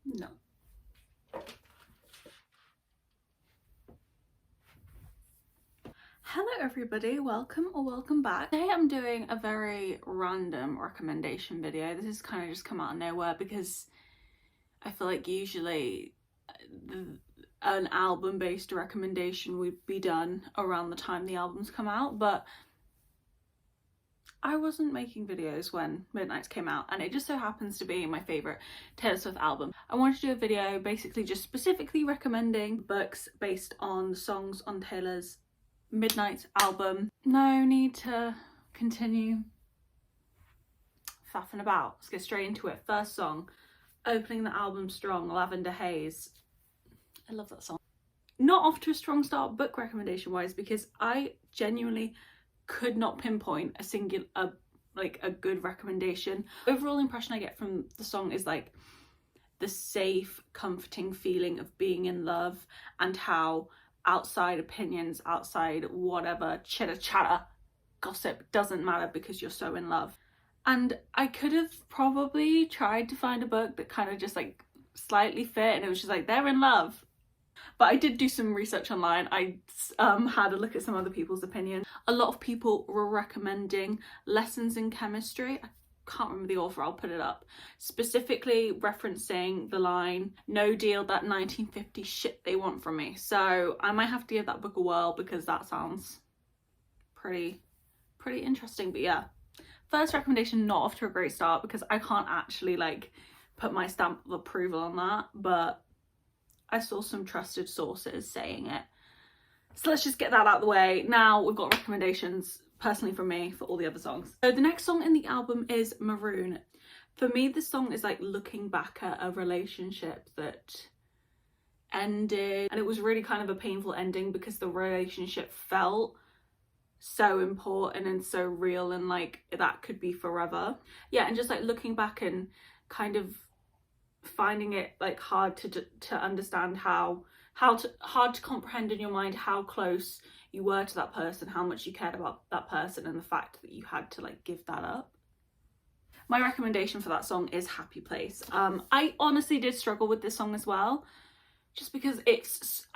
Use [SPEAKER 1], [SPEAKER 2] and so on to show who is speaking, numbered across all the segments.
[SPEAKER 1] No. Hello everybody, welcome or welcome back. Today I'm doing a very random recommendation video. This has kind of just come out of nowhere because I feel like usually an album based recommendation would be done around the time the albums come out, but I wasn't making videos when Midnights came out, and it just so happens to be my favourite Taylor Swift album. I wanted to do a video basically just specifically recommending books based on the songs on Taylor's Midnights album. No need to continue faffing about. Let's get straight into it. First song, opening the album strong, Lavender Haze. I love that song. Not off to a strong start book recommendation wise, because I genuinely could not pinpoint a singular a good recommendation. Overall impression I get from the song is like the safe, comforting feeling of being in love, and how outside opinions, outside whatever chitter chatter, gossip doesn't matter because you're so in love. And I could have probably tried to find a book that kind of just like slightly fit, and it was just like they're in love. But I did do some research online. I had a look at some other people's opinions. A lot of people were recommending Lessons in Chemistry. I can't remember the author, I'll put it up. Specifically referencing the line, "No deal, that 1950 shit they want from me." So I might have to give that book a whirl because that sounds pretty interesting. But yeah, first recommendation not off to a great start because I can't actually like put my stamp of approval on that, but I saw some trusted sources saying it. So let's just get that out of the way. Now we've got recommendations personally from me for all the other songs. So the next song in the album is Maroon. For me, this song is like looking back at a relationship that ended, and it was really kind of a painful ending because the relationship felt so important and so real, and like that could be forever. Yeah, and just like looking back and kind of finding it like hard to understand hard to comprehend in your mind how close you were to that person, how much you cared about that person, and the fact that you had to like give that up. My recommendation for that song is Happy Place. I honestly did struggle with this song as well, just because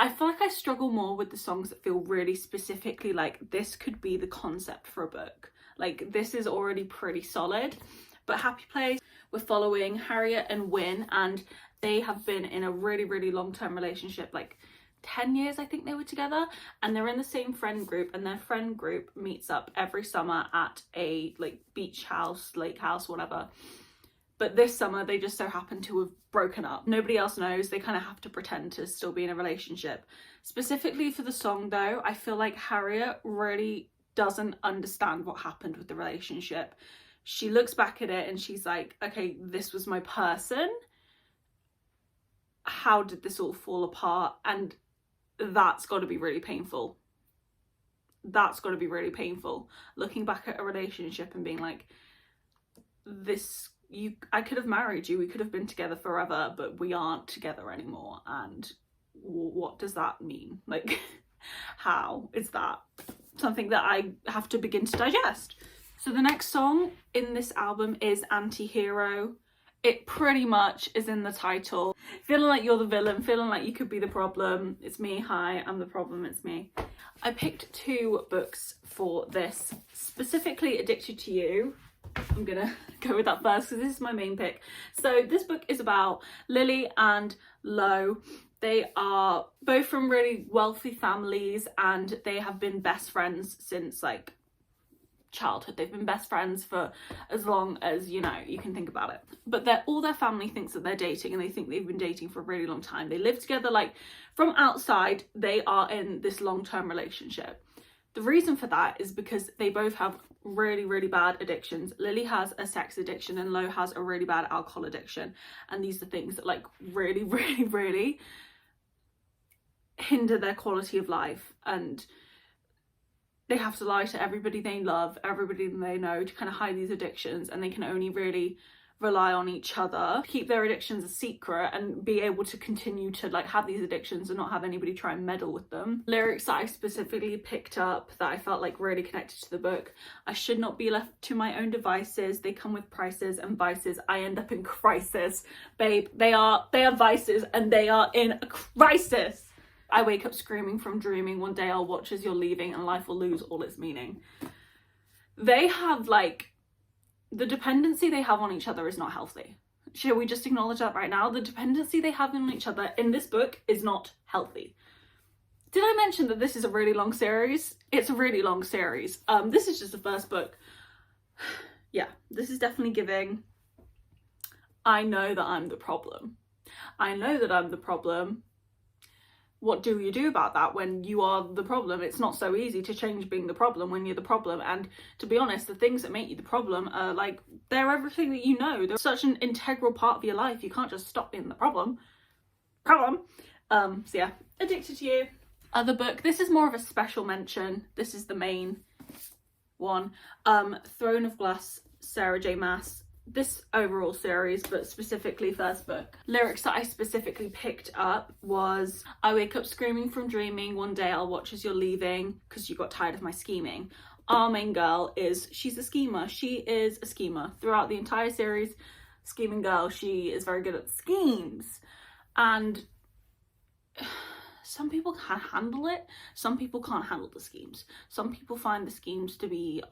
[SPEAKER 1] I feel like I struggle more with the songs that feel really specifically like this could be the concept for a book. Like this is already pretty solid. But Happy Place, we're following Harriet and Wynne, and they have been in a really long-term relationship, like 10 years I think they were together, and they're in the same friend group, and their friend group meets up every summer at a like beach house, lake house, whatever. But this summer they just so happen to have broken up. Nobody else knows. They kind of have to pretend to still be in a relationship. Specifically for the song though, I feel like Harriet really doesn't understand what happened with the relationship. She looks back at it and she's like, okay, this was my person. How did this all fall apart? And that's got to be really painful. That's got to be really painful. Looking back at a relationship and being like, I could have married you, we could have been together forever, but we aren't together anymore. And what does that mean? Like, how is that something that I have to begin to digest? So the next song in this album is Anti-Hero. It pretty much is in the title. Feeling like you're the villain, feeling like you could be the problem. It's me, hi, I'm the problem, it's me. I picked two books for this, specifically Addicted to You. I'm gonna go with that first because this is my main pick. So this book is about Lily and Lo. They are both from really wealthy families, and they have been best friends since like childhood. They've been best friends for as long as, you know, you can think about it. But all their family thinks that they're dating, and they think they've been dating for a really long time. They live together, like from outside they are in this long-term relationship. The reason for that is because they both have really bad addictions. Lily has a sex addiction and Lo has a really bad alcohol addiction, and these are things that like really hinder their quality of life, and they have to lie to everybody they love, everybody they know, to kind of hide these addictions, and they can only really rely on each other, keep their addictions a secret and be able to continue to like have these addictions and not have anybody try and meddle with them. Lyrics that I specifically picked up that I felt like really connected to the book: I should not be left to my own devices, they come with prices and vices, I end up in crisis. Babe, they are vices and they are in a crisis. I wake up screaming from dreaming, one day I'll watch as you're leaving and life will lose all its meaning. They have like, the dependency they have on each other is not healthy. Shall we just acknowledge that right now? The dependency they have on each other in this book is not healthy. Did I mention that this is a really long series? It's a really long series. This is just the first book. Yeah, this is definitely giving, I know that I'm the problem. I know that I'm the problem. What do you do about that when you are the problem? It's not so easy to change being the problem when you're the problem. And to be honest, the things that make you the problem are like, they're everything that you know. They're such an integral part of your life. You can't just stop being the problem. So yeah, Addicted to You. Other book, this is more of a special mention. This is the main one. Throne of Glass, Sarah J Maas. This overall series, but specifically first book. Lyrics that I specifically picked up was, I wake up screaming from dreaming, one day I'll watch as you're leaving because you got tired of my scheming. Our main girl she's a schemer. She is a schemer. Throughout the entire series, scheming girl, she is very good at schemes. And some people can handle it. Some people can't handle the schemes. Some people find the schemes to be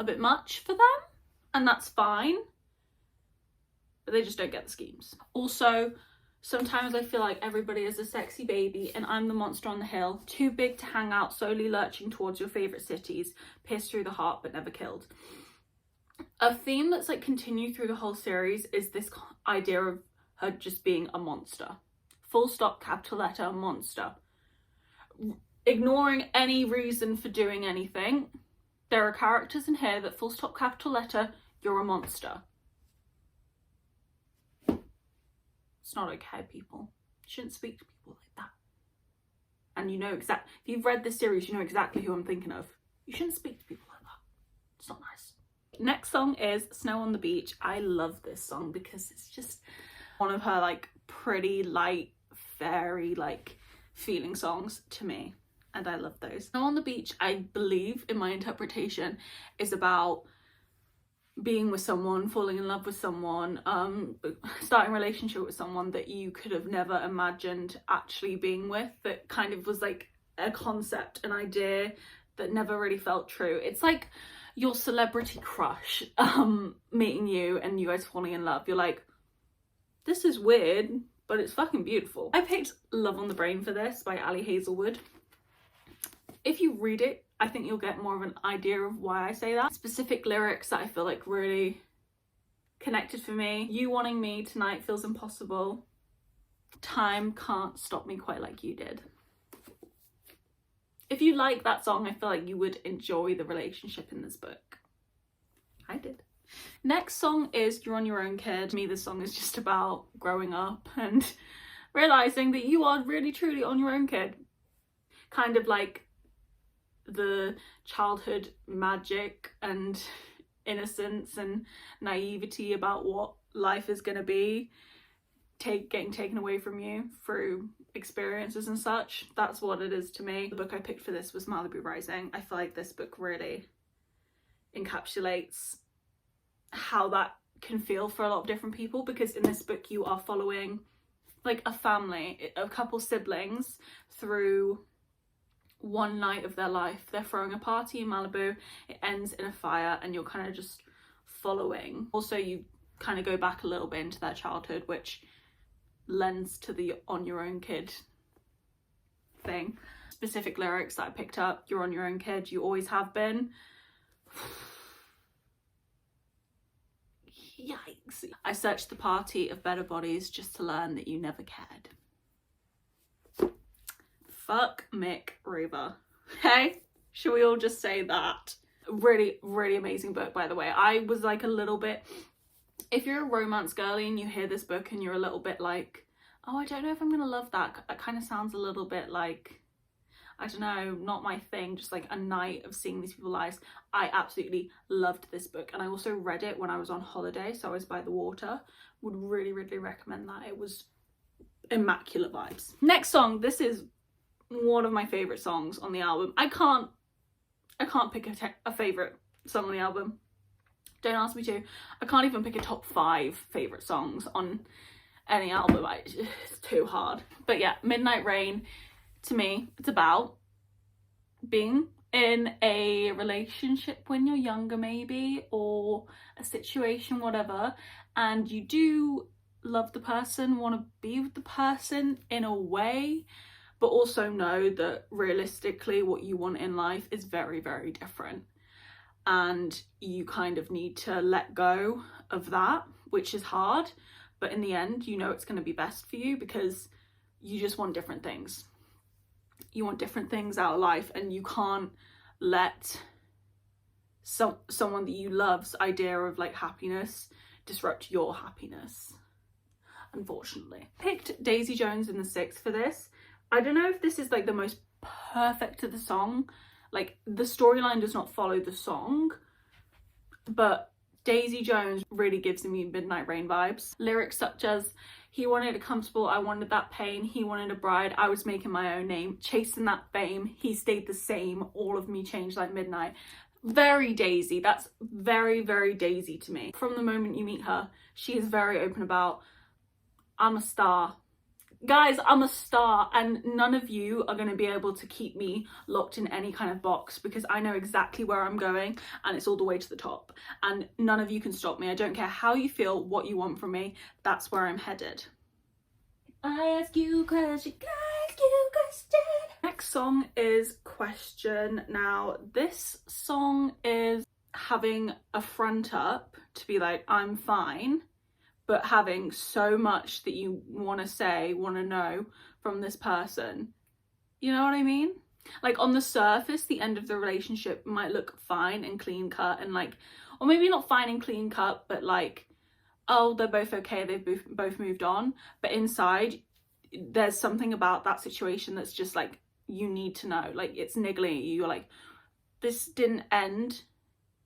[SPEAKER 1] a bit much for them, and that's fine, but they just don't get the schemes. Also, sometimes I feel like everybody is a sexy baby and I'm the monster on the hill, too big to hang out, slowly lurching towards your favourite cities, pierced through the heart but never killed. A theme that's like continued through the whole series is this idea of her just being a monster. Full stop, capital letter, monster. Ignoring any reason for doing anything. There are characters in here that full stop, capital letter, you're a monster. It's not okay, people. You shouldn't speak to people like that. And you know if you've read this series, you know exactly who I'm thinking of. You shouldn't speak to people like that. It's not nice. Next song is Snow on the Beach. I love this song because it's just one of her like pretty light, fairy like feeling songs to me. And I love those. Snow on the Beach, I believe in my interpretation, is about being with someone, falling in love with someone, starting a relationship with someone that you could have never imagined actually being with, that kind of was like a concept, an idea that never really felt true. It's like your celebrity crush meeting you and you guys falling in love. You're like, this is weird, but it's fucking beautiful. I picked Love on the Brain for this by Ali Hazelwood. If you read it, I think you'll get more of an idea of why I say that. Specific lyrics that I feel like really connected for me. You wanting me tonight feels impossible. Time can't stop me quite like you did. If you like that song, I feel like you would enjoy the relationship in this book. I did. Next song is You're on Your Own, Kid. To me, this song is just about growing up and realising that you are really truly on your own, kid. Kind of like the childhood magic and innocence and naivety about what life is going to be getting taken away from you through experiences and such. That's what it is to me. The book I picked for this was Malibu Rising. I feel like this book really encapsulates how that can feel for a lot of different people, because in this book you are following like a family, a couple siblings through one night of their life. They're throwing a party in Malibu, it ends in a fire, and you're kind of just following. Also, you kind of go back a little bit into their childhood, which lends to the on your own kid thing. Specific lyrics that I picked up: you're on your own, kid, you always have been. Yikes. I searched the party of better bodies just to learn that you never cared. Fuck Mick Rover. Hey, should we all just say that? Really, really amazing book, by the way. I was like a little bit, if you're a romance girly and you hear this book and you're a little bit like, oh, I don't know if I'm gonna love that. That kind of sounds a little bit like, I don't know, not my thing, just like a night of seeing these people's lives. I absolutely loved this book, and I also read it when I was on holiday, so I was by the water. Would really, really recommend that. It was immaculate vibes. Next song, this is one of my favorite songs on the album. I can't pick a favorite song on the album. Don't ask me to. I can't even pick a top 5 favorite songs on any album. It's too hard. But yeah, Midnight Rain, to me, it's about being in a relationship when you're younger, maybe, or a situation, whatever, and you do love the person, want to be with the person in a way, but also know that realistically what you want in life is very, very different, and you kind of need to let go of that, which is hard, but in the end you know it's going to be best for you, because you just want different things. You want different things out of life, and you can't let someone that you love's idea of like happiness disrupt your happiness, unfortunately. Picked Daisy Jones in the 6th for this. I don't know if this is like the most perfect to the song, like the storyline does not follow the song, but Daisy Jones really gives me Midnight Rain vibes. Lyrics such as, he wanted a comfortable, I wanted that pain, he wanted a bride, I was making my own name, chasing that fame, he stayed the same, all of me changed like midnight. Very Daisy. That's very, very Daisy to me. From the moment you meet her, she is very open about, I'm a star. Guys, I'm a star, and none of you are going to be able to keep me locked in any kind of box, because I know exactly where I'm going, and it's all the way to the top, and none of you can stop me. I don't care how you feel, what you want from me, that's where I'm headed. I ask you question, ask you question. Next song is Question. Now this song is having a front up to be like, I'm fine, but having so much that you want to say, want to know from this person. You know what I mean? Like on the surface, the end of the relationship might look fine and clean cut, and like, or maybe not fine and clean cut, but like, oh, they're both okay, they've both moved on. But inside, there's something about that situation that's just like, you need to know. Like, it's niggling at you. You're like, this didn't end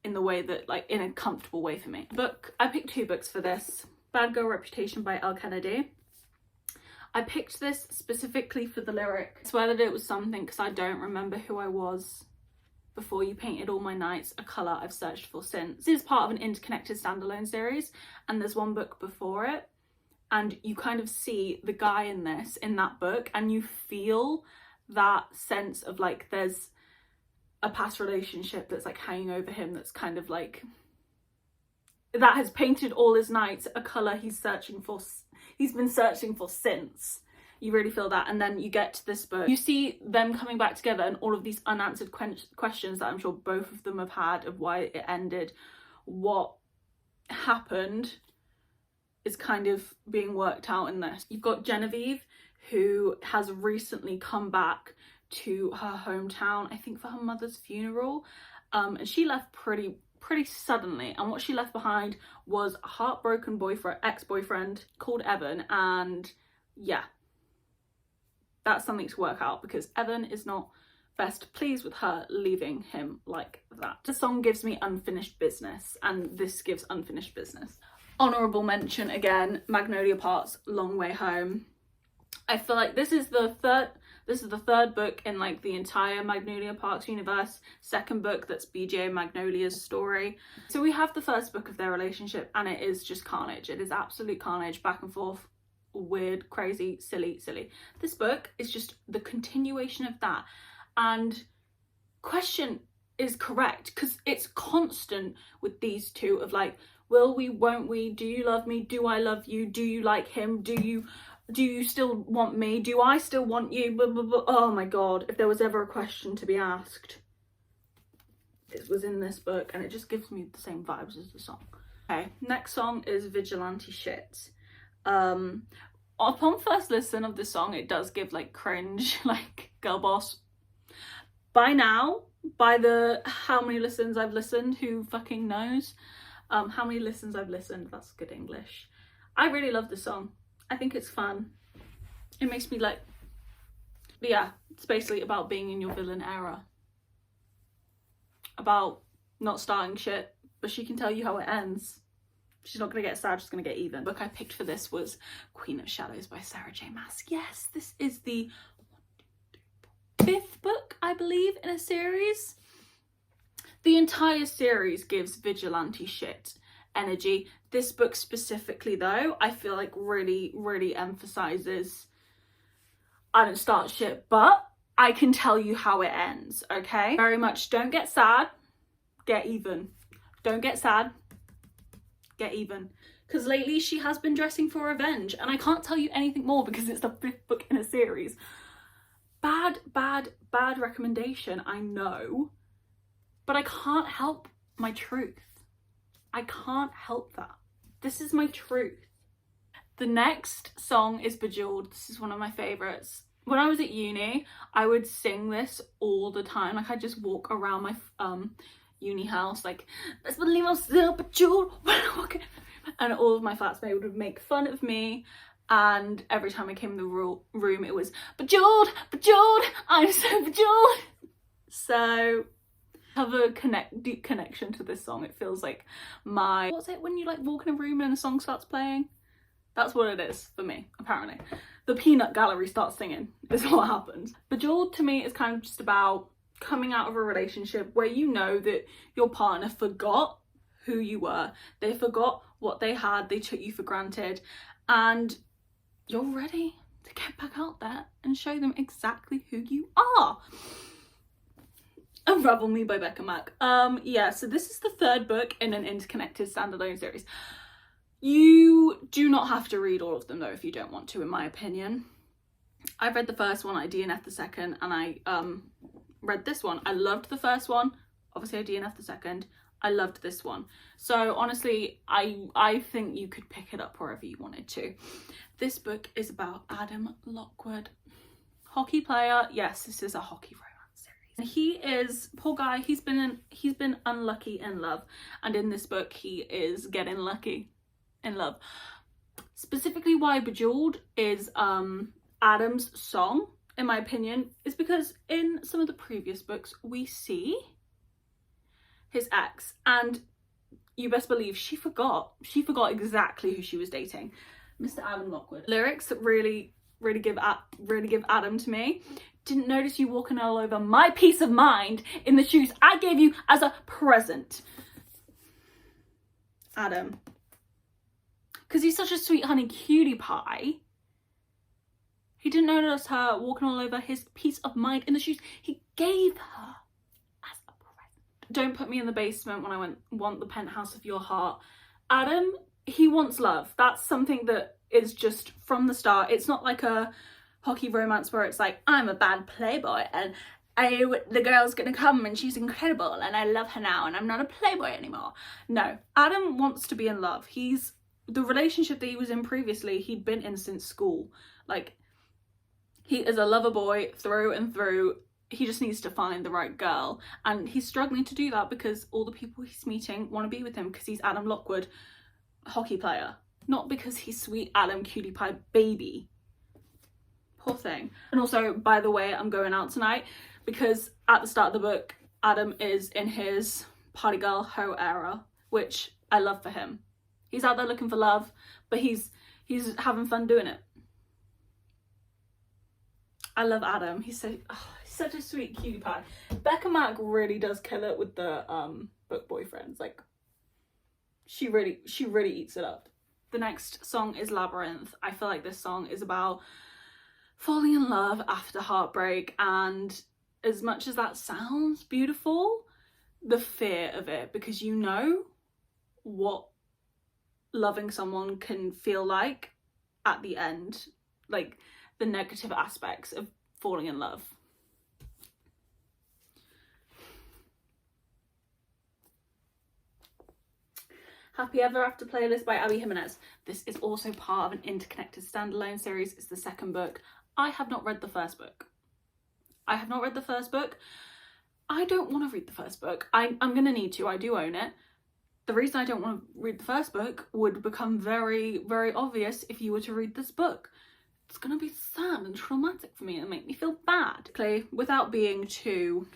[SPEAKER 1] in the way that, like, in a comfortable way for me. Book, I picked 2 books for this. Bad Girl Reputation by Elle Kennedy. I picked this specifically for the lyric. I swear that it was something, because I don't remember who I was before you painted all my nights a colour I've searched for since. This is part of an interconnected standalone series, and there's one book before it, and you kind of see the guy in that book, and you feel that sense of like there's a past relationship that's like hanging over him, that's kind of like, that has painted all his nights a colour he's been searching for since. You really feel that. And then you get to this book, you see them coming back together, and all of these unanswered questions that I'm sure both of them have had of why it ended, what happened, is kind of being worked out in this. You've got Genevieve, who has recently come back to her hometown, I think for her mother's funeral, and she left pretty suddenly, and what she left behind was a heartbroken ex-boyfriend called Evan, and yeah, that's something to work out, because Evan is not best pleased with her leaving him like that. The song gives me unfinished business, and this gives unfinished business. Honourable mention again, Magnolia Park's Long Way Home. I feel like this is the third book in like the entire Magnolia Parks universe. Second book that's BJ and Magnolia's story. So we have the first book of their relationship, and it is just carnage. It is absolute carnage, back and forth, weird, crazy, silly. This book is just the continuation of that, and Question is correct, because it's constant with these two of like, will we, won't we, do you love me, do I love you, do you like him, do you still want me, do I still want you, blah, blah, blah. Oh my god, if there was ever a question to be asked, it was in this book, and it just gives me the same vibes as the song. Okay, next song is Vigilante Shit. Upon first listen of the song, it does give like cringe, like girl boss. By now, by the how many listens I've listened, who fucking knows how many listens I've listened, that's good English. I really love the song. I think it's fun. It makes me like But yeah, it's basically about being in your villain era. About not starting shit, but she can tell you how it ends. She's not going to get sad, she's going to get even. The book I picked for this was Queen of Shadows by Sarah J Maas. Yes, this is the 5th book, I believe, in a series. The entire series gives vigilante shit energy. This book specifically, though, I feel like really emphasizes I don't start shit, but I can tell you how it ends, okay? Very much don't get sad, get even. Don't get sad, get even. Because lately she has been dressing for revenge, and I can't tell you anything more because it's the 5th book in a series. Bad recommendation, I know, but I can't help my truth. I can't help that. This is my truth. The next song is Bejeweled. This is one of my favourites. When I was at uni, I would sing this all the time. Like, I'd just walk around my uni house like, best believe I'm still bejeweled when I walk in. And all of my flatmates would make fun of me. And every time I came in the room, it was, bejeweled, bejeweled, I'm so bejeweled. So I have a deep connection to this song. It feels like what's it when you like walk in a room and a song starts playing? That's what it is for me, apparently. The peanut gallery starts singing is what happens. Bejeweled to me is kind of just about coming out of a relationship where you know that your partner forgot who you were. They forgot what they had. They took you for granted. And you're ready to get back out there and show them exactly who you are. Unravel Me by Becca Mac. Yeah, so this is the 3rd book in an interconnected standalone series. You do not have to read all of them though if you don't want to, in my opinion. I've read the first one, I DNF'd the second, and I read this one. I loved the first one. Obviously I DNF'd the second. I loved this one. So honestly, I think you could pick it up wherever you wanted to. This book is about Adam Lockwood. Hockey player. Yes, this is a hockey romance series. He is, poor guy, he's been unlucky in love. And in this book, he is getting lucky in love. Specifically why Bejeweled is Adam's song, in my opinion, is because in some of the previous books we see his ex, and you best believe she forgot exactly who she was dating. Mr. Adam Lockwood. Lyrics that really give Adam to me. Didn't notice you walking all over my peace of mind in the shoes I gave you as a present. Adam. Because he's such a sweet honey cutie pie. He didn't notice her walking all over his peace of mind in the shoes he gave her as a present. Don't put me in the basement when I want the penthouse of your heart. Adam, he wants love. That's something that is just from the start. It's not like a hockey romance where it's like, I'm a bad playboy and the girl's gonna come and she's incredible and I love her now and I'm not a playboy anymore. No, Adam wants to be in love. The relationship that he was in previously, he'd been in since school. Like, he is a lover boy through and through. He just needs to find the right girl. And he's struggling to do that because all the people he's meeting want to be with him because he's Adam Lockwood, hockey player. Not because he's sweet Adam cutie pie baby. Poor thing. And also, by the way, I'm going out tonight because at the start of the book, Adam is in his party girl hoe era, which I love for him. He's out there looking for love, but he's having fun doing it. I love Adam. He's such a sweet cutie pie. Becca Mac really does kill it with the book boyfriends. Like, she really eats it up. The next song is Labyrinth. I feel like this song is about falling in love after heartbreak, and as much as that sounds beautiful, the fear of it, because you know what loving someone can feel like at the end, like the negative aspects of falling in love. Happy Ever After playlist by Abby Jimenez. This is also part of an interconnected standalone series. It's the 2nd book. I have not read the first book. I don't want to read the first book. I'm gonna need to. I do own it. The reason I don't want to read the first book would become very, very obvious if you were to read this book. it's gonna be sad and traumatic for me and make me feel bad. Without being too,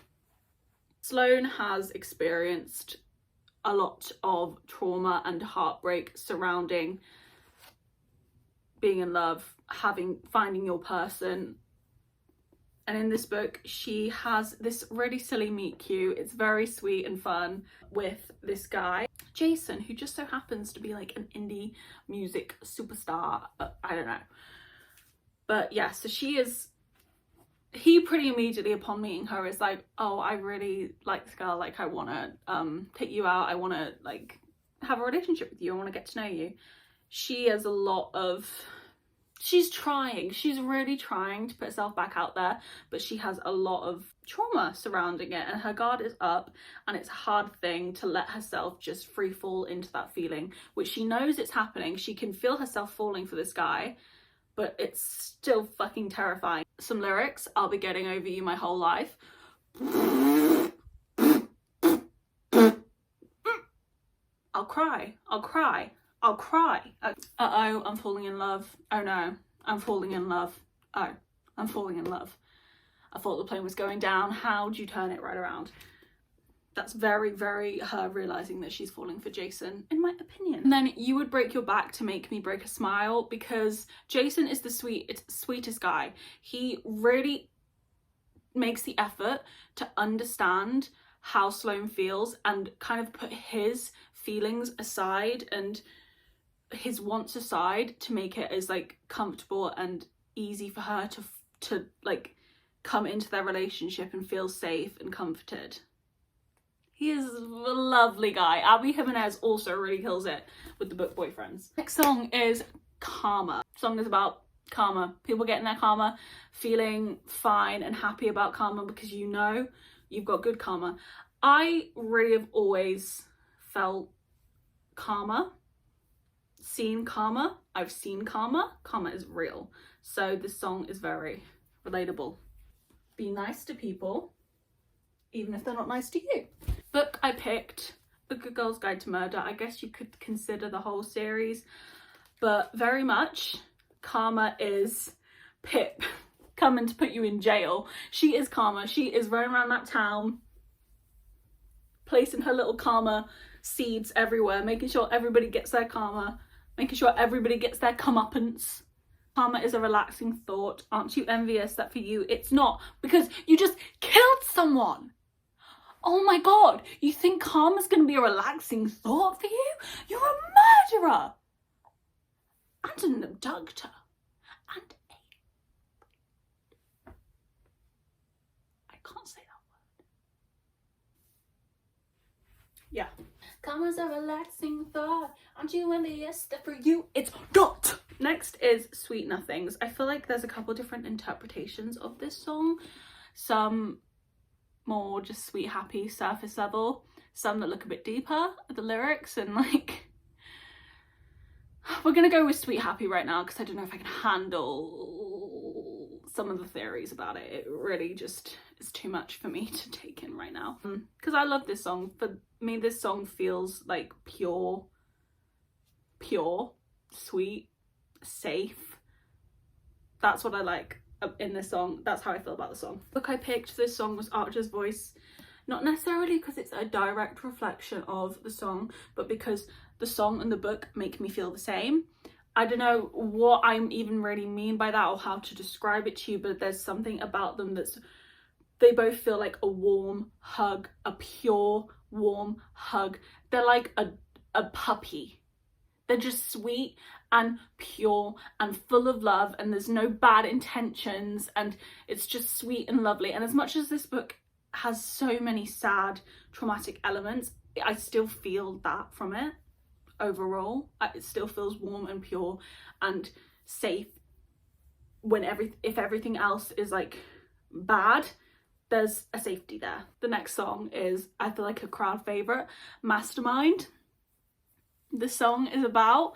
[SPEAKER 1] Sloane has experienced a lot of trauma and heartbreak surrounding being in love, finding your person. And in this book, she has this really silly meet cute. It's very sweet and fun with this guy, Jason, who just so happens to be like an indie music superstar. I don't know. But yeah, so he pretty immediately upon meeting her is like, oh, I really like this girl. Like, I want to take you out. I want to like have a relationship with you. I want to get to know you. She has a lot of... she's really trying to put herself back out there, but she has a lot of trauma surrounding it and her guard is up, and it's a hard thing to let herself just free fall into that feeling, which she knows it's happening. She can feel herself falling for this guy, but it's still fucking terrifying. Some lyrics: I'll be getting over you my whole life. I'll cry. Uh-oh, I'm falling in love. Oh no, I'm falling in love. Oh, I'm falling in love. I thought the plane was going down. How'd you turn it right around? That's very, very her realizing that she's falling for Jason, in my opinion. And then you would break your back to make me break a smile, because Jason is the sweetest guy. He really makes the effort to understand how Sloane feels and kind of put his feelings aside and his wants aside to make it as like comfortable and easy for her to like come into their relationship and feel safe and comforted. He is a lovely guy. Abby Jimenez also really kills it with the book boyfriends. Next song is Karma. The song is about karma, people getting their karma, feeling fine and happy about karma because you know you've got good karma. I really have always felt karma, seen karma. I've seen karma. Karma is real. So this song is very relatable. Be nice to people, even if they're not nice to you. Book I picked, A Good Girl's Guide to Murder. I guess you could consider the whole series, but very much Karma is Pip coming to put you in jail. She is Karma. She is running around that town, placing her little karma seeds everywhere, making sure everybody gets their karma, making sure everybody gets their comeuppance. Karma is a relaxing thought. Aren't you envious that for you it's not? Because you just killed someone. Oh my god, you think karma's gonna be a relaxing thought for you? You're a murderer and an abductor and I can't say that word. Yeah. Karma's a relaxing thought. Aren't you envious that for you it's not? Next is Sweet Nothings. I feel like there's a couple different interpretations of this song. Some more just sweet, happy, surface level. Some that look a bit deeper at the lyrics and like... We're gonna go with Sweet Happy right now because I don't know if I can handle some of the theories about it. It really just is too much for me to take in right now. Because I love this song. For me, this song feels like pure, sweet, safe. That's what I like in this song. That's how I feel about the song. Book I picked, this song was Archer's Voice. Not necessarily because it's a direct reflection of the song, but because the song and the book make me feel the same. I don't know what I even really mean by that or how to describe it to you, but there's something about them they both feel like a warm hug, a pure, warm hug. They're like a puppy. They're just sweet and pure and full of love, and there's no bad intentions, and it's just sweet and lovely. And as much as this book has so many sad, traumatic elements, I still feel that from it. Overall, it still feels warm and pure and safe. If everything else is like bad, there's a safety there. The next song is, I feel like, a crowd favorite, Mastermind. This song is about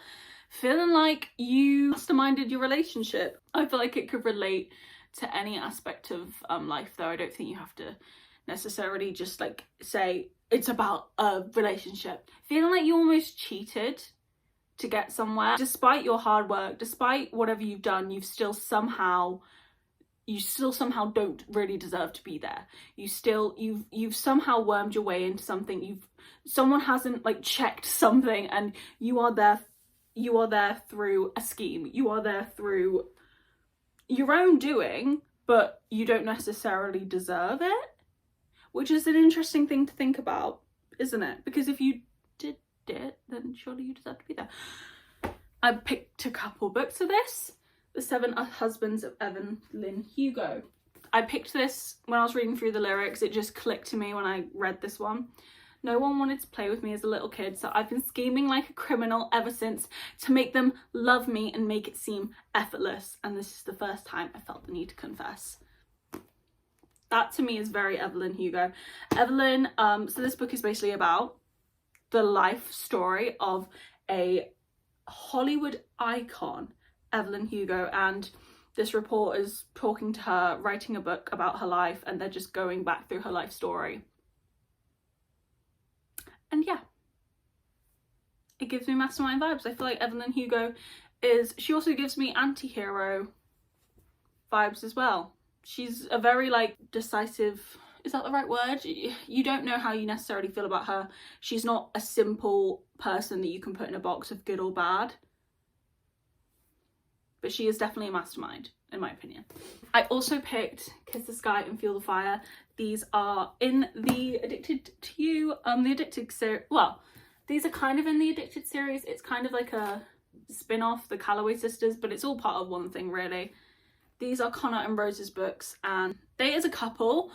[SPEAKER 1] feeling like you masterminded your relationship. I feel like it could relate to any aspect of life, though. I don't think you have to necessarily just like say it's about a relationship. Feeling like you almost cheated to get somewhere. Despite your hard work, despite whatever you've done, you still somehow don't really deserve to be there. You've somehow wormed your way into something. Someone hasn't like checked something, and you are there through a scheme. You are there through your own doing, but you don't necessarily deserve it, which is an interesting thing to think about, isn't it? Because if you did it, then surely you deserve to be there. I picked a couple books of this. The Seven Husbands of Evelyn Hugo. I picked this when I was reading through the lyrics. It just clicked to me when I read this one. No one wanted to play with me as a little kid, so I've been scheming like a criminal ever since to make them love me and make it seem effortless. And this is the first time I felt the need to confess. That to me is very Evelyn Hugo. Evelyn, so this book is basically about the life story of a Hollywood icon, Evelyn Hugo, and this reporter's talking to her, writing a book about her life, and they're just going back through her life story. And yeah, it gives me mastermind vibes. I feel like Evelyn Hugo she also gives me anti-hero vibes as well. She's a very like decisive, is that the right word? You don't know how you necessarily feel about her. She's not a simple person that you can put in a box of good or bad. But she is definitely a mastermind, in my opinion. I also picked Kiss the Sky and Feel the Fire. These are in the Addicted to You, the Addicted series. Well, these are kind of in the Addicted series. It's kind of like a spin-off, the Calloway sisters, but it's all part of one thing, really. These are Connor and Rose's books, and they as a couple,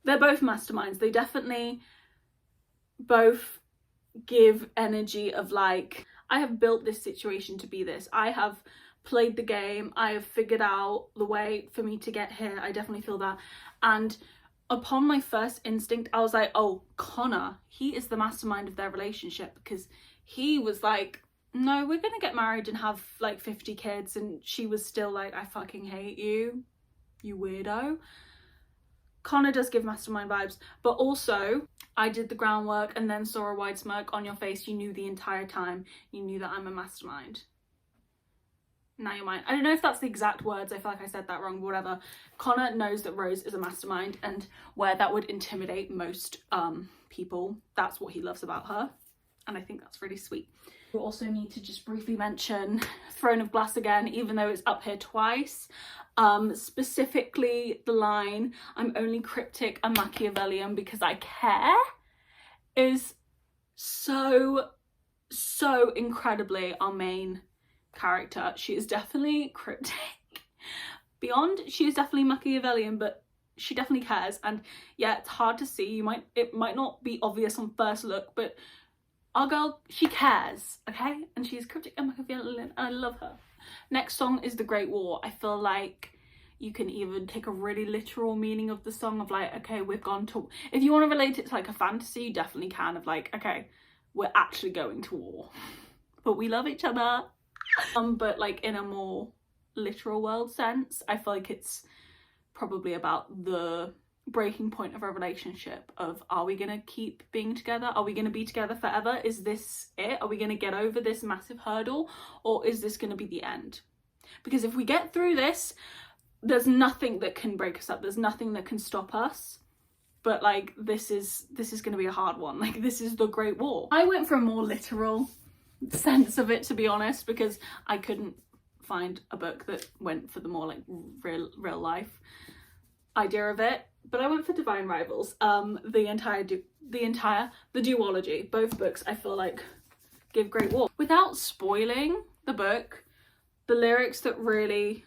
[SPEAKER 1] they're both masterminds. They definitely both give energy of like, I have built this situation to be this. I have played the game. I have figured out the way for me to get here. I definitely feel that. And upon my first instinct, I was like, oh, Connor, he is the mastermind of their relationship, because he was like, no, we're gonna get married and have like 50 kids, and she was still like, I fucking hate you, you weirdo. Connor does give mastermind vibes, but also I did the groundwork and then saw a wide smirk on your face. You knew the entire time. You knew that I'm a mastermind. Now you're mine. I don't know if that's the exact words. I feel like I said that wrong, but whatever. Connor knows that Rose is a mastermind, and where that would intimidate most people, that's what he loves about her. And I think that's really sweet. We also need to just briefly mention Throne of Glass again, even though it's up here twice. Specifically the line, I'm only cryptic and Machiavellian because I care, is so incredibly our main character. She is definitely cryptic. Beyond, she is definitely Machiavellian, but she definitely cares. And yeah, it's hard to see. It might not be obvious on first look, but our girl, she cares, okay? And she's cryptic and Machiavellian, and I love her. Next song is The Great War. I feel like you can even take a really literal meaning of the song of like, okay, we've gone to, if you want to relate it to like a fantasy, you definitely can, of like, okay, we're actually going to war, but we love each other. But like in a more literal world sense, I feel like it's probably about the breaking point of our relationship of, are we gonna keep being together? Are we gonna be together forever? Is this it? Are we gonna get over this massive hurdle, or is this gonna be the end? Because if we get through this, there's nothing that can break us up. There's nothing that can stop us. But like, this is gonna be a hard one. Like, this is the Great War. I went for a more literal sense of it, to be honest, because I couldn't find a book that went for the more like real life idea of it. But I went for Divine Rivals. The duology, both books I feel like give Great War. Without spoiling the book, the lyrics that really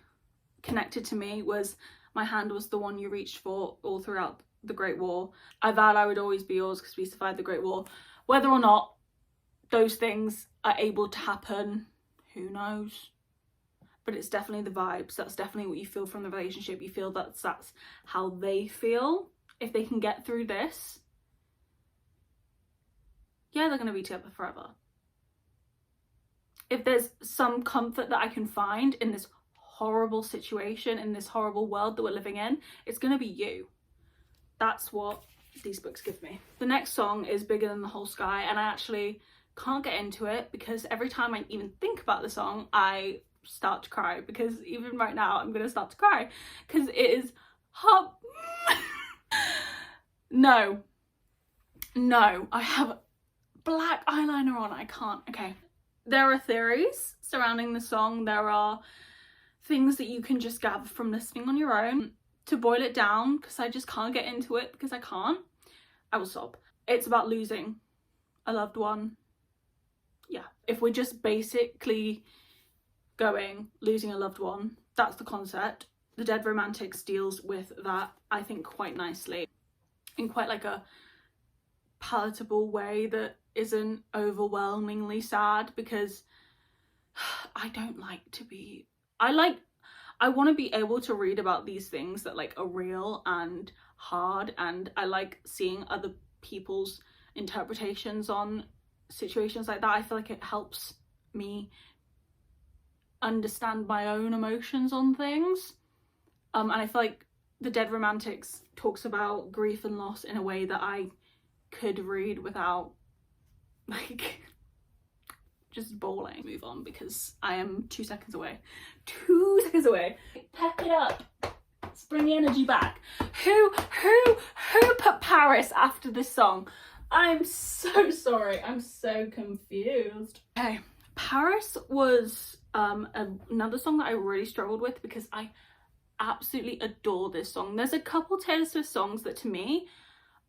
[SPEAKER 1] connected to me was, my hand was the one you reached for all throughout the Great War. I vowed I would always be yours because we survived the Great War. Whether or not those things are able to happen, who knows? But it's definitely the vibes. That's definitely what you feel from the relationship. You feel that's how they feel. If they can get through this, yeah, they're gonna be together forever. If there's some comfort that I can find in this horrible situation, in this horrible world that we're living in, it's gonna be you. That's what these books give me. The next song is Bigger Than the Whole Sky, and I actually can't get into it because every time I even think about the song, I start to cry, because even right now I'm gonna start to cry because it is heart. No, I have black eyeliner on, I can't. Okay, there are theories surrounding the song, there are things that you can just gather from listening on your own. To boil it down, because I just can't get into it because I can't, I will sob. It's about losing a loved one. Yeah, if we're just basically going losing a loved one, that's the concept. The Dead Romantics deals with that, I think, quite nicely, in quite like a palatable way that isn't overwhelmingly sad, because I don't like to be, I want to be able to read about these things that like are real and hard, and I like seeing other people's interpretations on situations like that. I feel like it helps me understand my own emotions on things, and I feel like The Dead Romantics talks about grief and loss in a way that I could read without like just bawling. Move on, because I am 2 seconds away. 2 seconds away. Pep it up. Let's bring the energy back. Who put Paris after this song? I'm so sorry. I'm so confused. Okay, Paris was another song that I really struggled with because I absolutely adore this song. There's a couple Taylor Swift songs that to me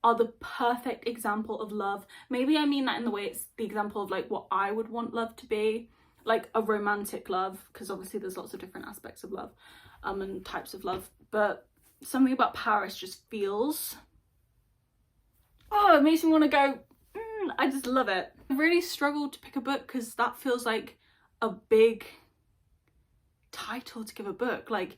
[SPEAKER 1] are the perfect example of love. Maybe I mean that in the way it's the example of like what I would want love to be, like a romantic love, because obviously there's lots of different aspects of love and types of love, but something about Paris just feels, oh, it makes me want to go, I just love it. I really struggled to pick a book because that feels like a big title to give a book, like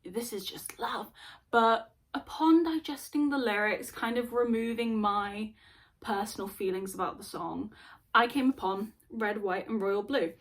[SPEAKER 1] this is just love. But upon digesting the lyrics, kind of removing my personal feelings about the song, I came upon Red, White and Royal Blue.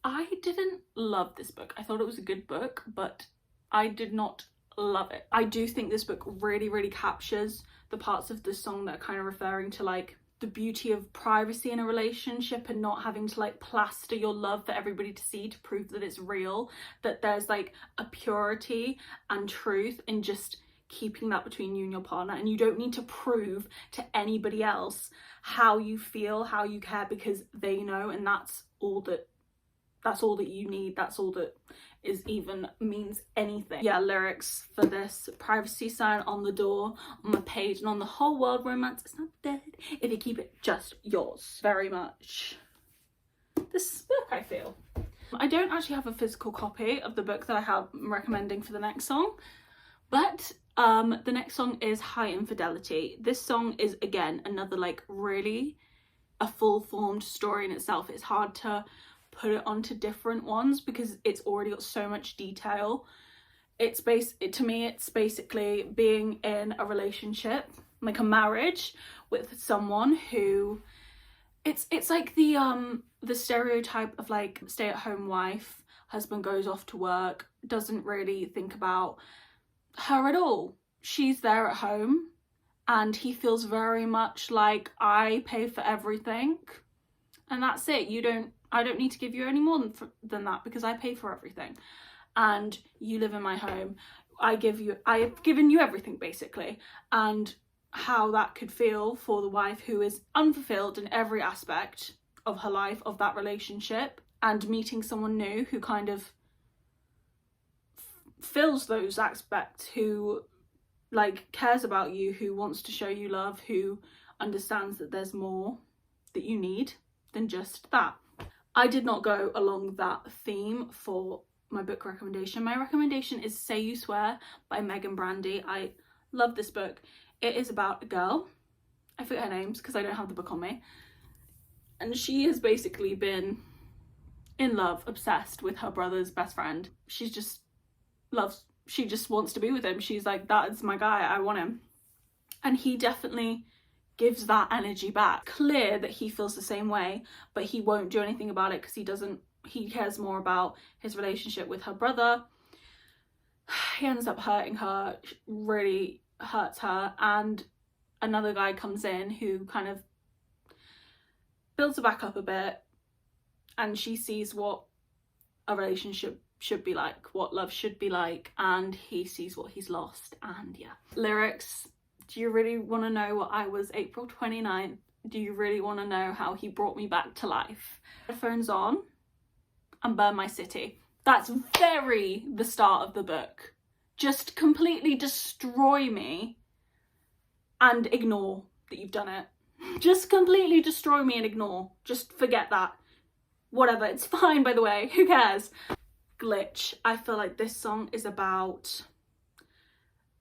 [SPEAKER 1] I didn't love this book. I thought it was a good book, but I did not love it. I do think this book really captures the parts of the song that are kind of referring to like the beauty of privacy in a relationship and not having to like plaster your love for everybody to see to prove that it's real, that there's like a purity and truth in just keeping that between you and your partner, and you don't need to prove to anybody else how you feel, how you care, because they know, and that's all that you need. That's all that is even means anything. Yeah, lyrics for this: privacy sign on the door, on the page, and on the whole world, romance is not dead if you keep it just yours. Very much this book, I feel. I don't actually have a physical copy of the book that I'm recommending for the next song, but the next song is High Infidelity. This song is, again, another like really a full-formed story in itself. It's hard to put it onto different ones because it's already got so much detail. To me it's basically being in a relationship, like a marriage, with someone who it's like the stereotype of like stay-at-home wife, husband goes off to work, doesn't really think about her at all. She's there at home and he feels very much like, I pay for everything and that's it. I don't need to give you any more than that because I pay for everything and you live in my home. I have given you everything basically. And how that could feel for the wife who is unfulfilled in every aspect of her life, of that relationship, and meeting someone new who kind of fills those aspects, who like cares about you, who wants to show you love, who understands that there's more that you need than just that. I did not go along that theme for my book recommendation. My recommendation is Say You Swear by Megan Brandy. I love this book. It is about a girl, I forget her names because I don't have the book on me, and she has basically been in love, obsessed with her brother's best friend. She just wants to be with him. She's like, that is my guy, I want him. And he definitely gives that energy back. Clear that he feels the same way, but he won't do anything about it because he cares more about his relationship with her brother. He ends up hurting her, really hurts her, and another guy comes in who kind of builds her back up a bit, and she sees what a relationship should be like, what love should be like, and he sees what he's lost. And yeah, lyrics. Do you really want to know what I was April 29th? Do you really want to know how he brought me back to life? Headphones on and burn my city. That's very the start of the book. Just completely destroy me and ignore that you've done it. Just completely destroy me and ignore. Just forget that. Whatever, it's fine, by the way, who cares? Glitch. I feel like this song is about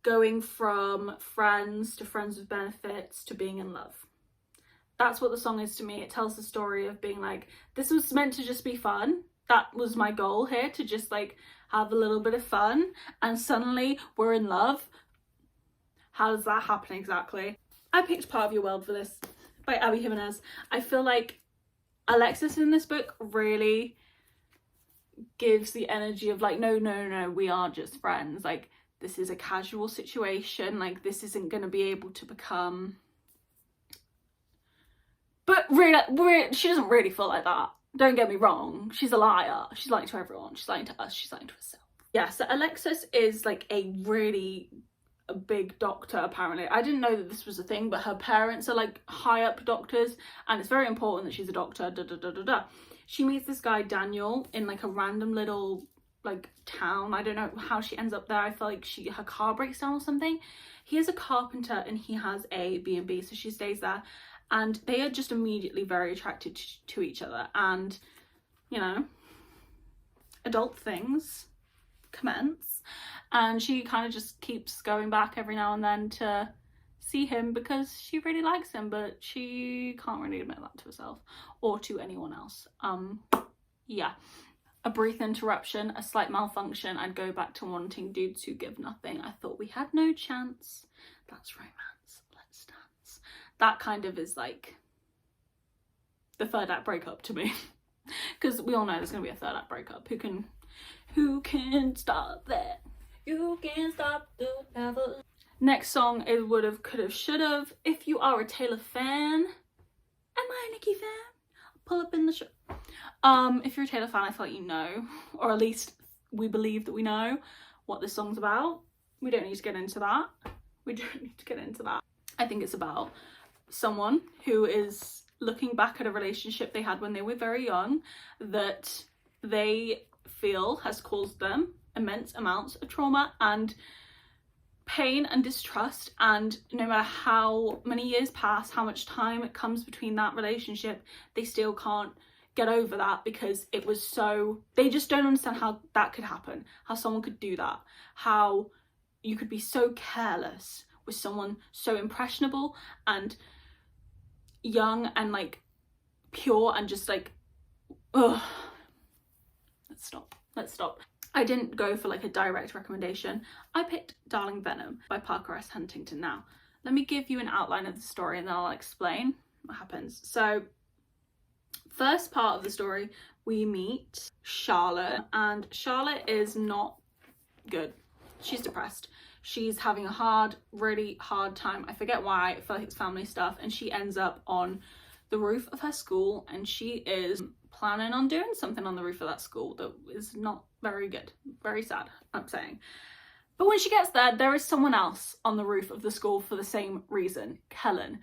[SPEAKER 1] going from friends to friends with benefits to being in love. That's what the song is to me. It tells the story of being like, this was meant to just be fun. That was my goal here, to just like have a little bit of fun, and suddenly we're in love. How does that happen exactly? I picked Part of Your World for this by Abby Jimenez. I feel like Alexis in this book really gives the energy of like, no, we are just friends. Like, this is a casual situation. Like, this isn't going to be able to become... But really, she doesn't really feel like that. Don't get me wrong. She's a liar. She's lying to everyone. She's lying to us. She's lying to herself. Yeah, so Alexis is like a big doctor, apparently. I didn't know that this was a thing, but her parents are like high up doctors, and it's very important that she's a doctor. She meets this guy Daniel in like a random little like town. I don't know how she ends up there. I feel like her car breaks down or something. He is a carpenter and he has a B&B, so she stays there, and they are just immediately very attracted to each other, and you know, adult things commence. And she kind of just keeps going back every now and then to see him because she really likes him, but she can't really admit that to herself or to anyone else. Yeah. A brief interruption, a slight malfunction, I'd go back to wanting dudes who give nothing. I thought we had no chance. That's romance. Let's dance. That kind of is like the third act breakup to me. Because we all know there's going to be a third act breakup. Who can stop that? You can't stop the devil. Next song is Would've, Could've, Should've. If you are a Taylor fan, am I a Nicki fan? I'll pull up in the show. If you're a Taylor fan, I feel like you know, or at least we believe that we know what this song's about. We don't need to get into that. I think it's about someone who is looking back at a relationship they had when they were very young that they feel has caused them immense amounts of trauma and pain and distrust, and no matter how many years pass, how much time it comes between that relationship, they still can't get over that because it was so... They just don't understand how that could happen, how someone could do that, how you could be so careless with someone so impressionable and young and like pure and just like, ugh. Let's stop. I didn't go for like a direct recommendation. I picked Darling Venom by Parker S. Huntington. Now, let me give you an outline of the story and then I'll explain what happens. So, first part of the story, we meet Charlotte, and Charlotte is not good. She's depressed. She's having a really hard time. I forget why. I feel like it's family stuff, and she ends up on the roof of her school, and she is planning on doing something on the roof of that school that is not very good. Very sad, I'm saying. But when she gets there, there is someone else on the roof of the school for the same reason, Kellen.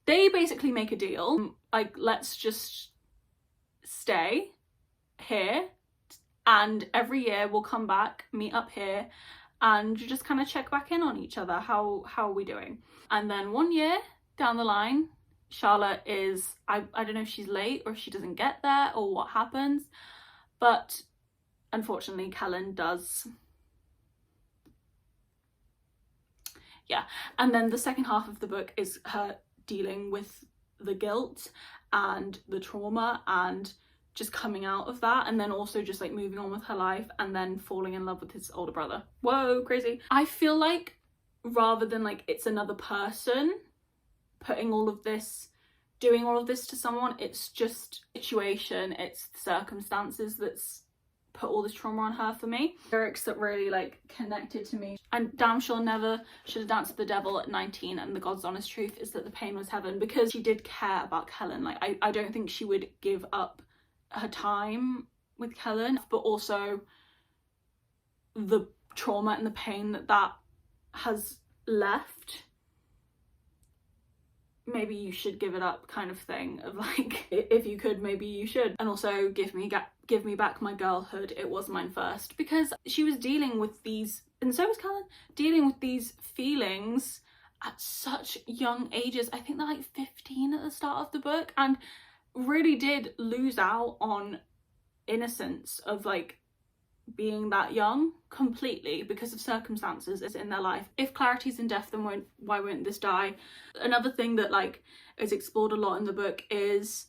[SPEAKER 1] They basically make a deal, like, let's just stay here, and every year we'll come back, meet up here, and just kind of check back in on each other. How are we doing? And then one year down the line, Charlotte is, I don't know if she's late or if she doesn't get there or what happens, but unfortunately Kellen does. Yeah, and then the second half of the book is her dealing with the guilt and the trauma and just coming out of that, and then also just like moving on with her life and then falling in love with his older brother. Whoa, crazy. I feel like rather than like it's another person putting all of this, doing all of this to someone, it's just situation, it's circumstances that's put all this trauma on her for me. Lyrics that really like connected to me. And damn sure never should have danced with the devil at 19, and the God's honest truth is that the pain was heaven, because she did care about Kellen. Like I don't think she would give up her time with Kellen, but also the trauma and the pain that has left, maybe you should give it up kind of thing, of like, if you could, maybe you should. And also give me back my girlhood, it was mine first, because she was dealing with these, and so was Kellen, dealing with these feelings at such young ages. I think they're like 15 at the start of the book, and really did lose out on innocence of like being that young completely because of circumstances in their life. If clarity's in death, then why won't this die? Another thing that like is explored a lot in the book is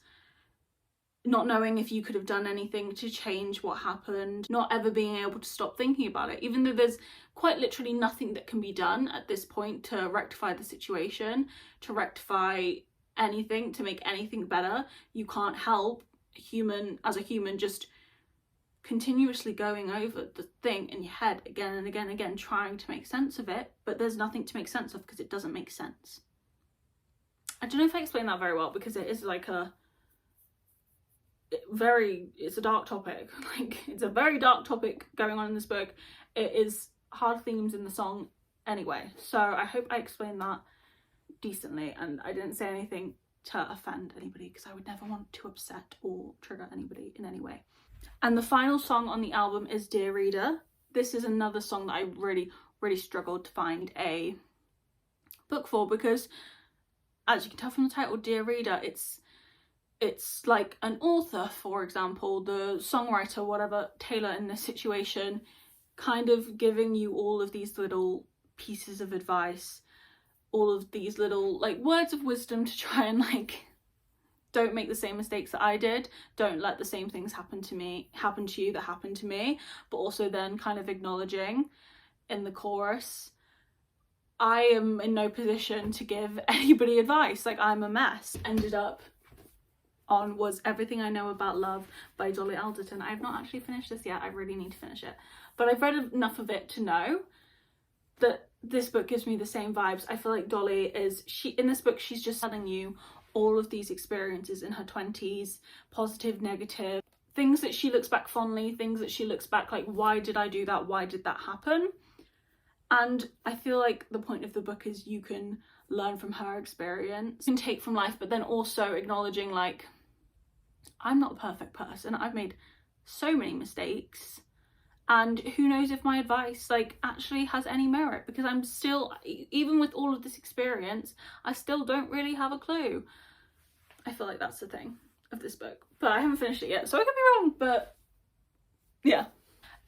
[SPEAKER 1] not knowing if you could have done anything to change what happened, not ever being able to stop thinking about it, even though there's quite literally nothing that can be done at this point to rectify the situation, to rectify anything, to make anything better. You can't help as a human just continuously going over the thing in your head again and again and again, trying to make sense of it, but there's nothing to make sense of because it doesn't make sense. I don't know if I explained that very well, because it is like it's a dark topic. Like, it's a very dark topic going on in this book. It is hard themes in the song anyway, so I hope I explained that decently and I didn't say anything to offend anybody, because I would never want to upset or trigger anybody in any way. And the final song on the album is Dear Reader. This is another song that I really struggled to find a book for, because as you can tell from the title, Dear Reader, it's like an author, for example, the songwriter, whatever, Taylor in this situation, kind of giving you all of these little pieces of advice, all of these little like words of wisdom to try and like, don't make the same mistakes that I did, don't let the same things happen to you that happened to me, but also then kind of acknowledging in the chorus, I am in no position to give anybody advice, like I'm a mess. Ended up on Was Everything I Know About Love by Dolly Alderton. I've not actually finished this yet, I really need to finish it, but I've read enough of it to know that this book gives me the same vibes. I feel like Dolly in this book, she's just telling you all of these experiences in her 20s, positive, negative, things that she looks back fondly, things that she looks back like, why did I do that? Why did that happen? And I feel like the point of the book is you can learn from her experience and take from life, but then also acknowledging like, I'm not a perfect person. I've made so many mistakes, and who knows if my advice like actually has any merit, because I'm still, even with all of this experience, I still don't really have a clue. I feel like that's the thing of this book, but I haven't finished it yet, so I could be wrong, but yeah.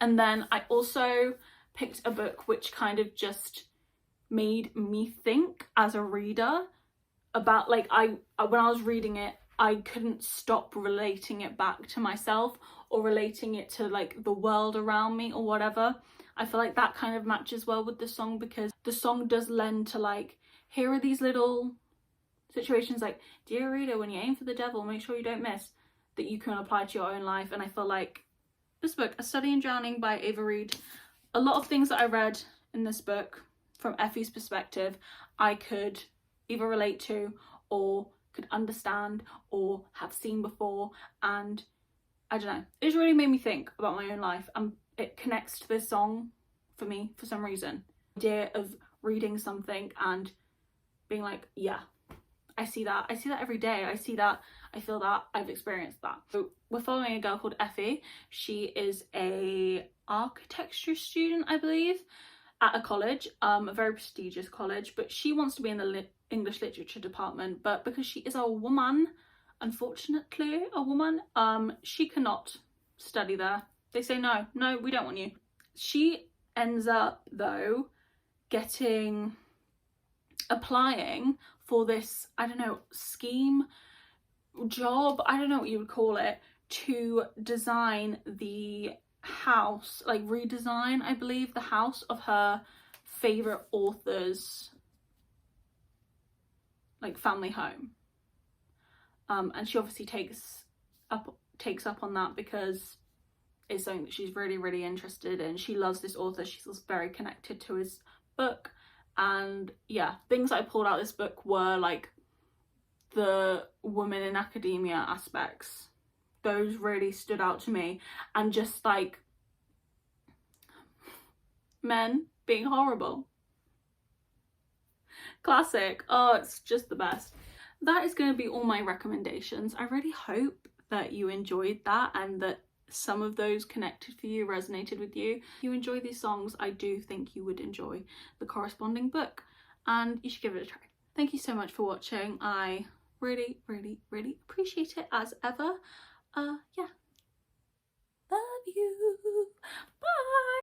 [SPEAKER 1] And then I also picked a book which kind of just made me think as a reader about like, when I was reading it, I couldn't stop relating it back to myself or relating it to like the world around me or whatever. I feel like that kind of matches well with the song, because the song does lend to like, here are these little situations like, dear reader, when you aim for the devil, make sure you don't miss, that you can apply to your own life. And I feel like this book, A Study in Drowning by Ava Reid, a lot of things that I read in this book from Effie's perspective, I could either relate to or could understand or have seen before, and I don't know, it's really made me think about my own life, and it connects to this song for me for some reason. The idea of reading something and being like, yeah, I see that every day, I see that, I feel that, I've experienced that. So we're following a girl called Effie. She is a architecture student, I believe, at a college, a very prestigious college, but she wants to be in the English literature department, but because she is a woman, unfortunately a woman, she cannot study there. They say no, we don't want you. She ends up though applying for this, I don't know, scheme, job, I don't know what you would call it, to design the house, like redesign, I believe, the house of her favorite author's like family home. And she obviously takes up on that because is something that she's really, really interested in. She loves this author. She's very connected to his book. And yeah, things I pulled out of this book were like the women in academia aspects. Those really stood out to me. And just like men being horrible. Classic. Oh, it's just the best. That is going to be all my recommendations. I really hope that you enjoyed that and that some of those connected for you, resonated with you. If you enjoy these songs, I do think you would enjoy the corresponding book and you should give it a try. Thank you so much for watching. I really, really, really appreciate it as ever.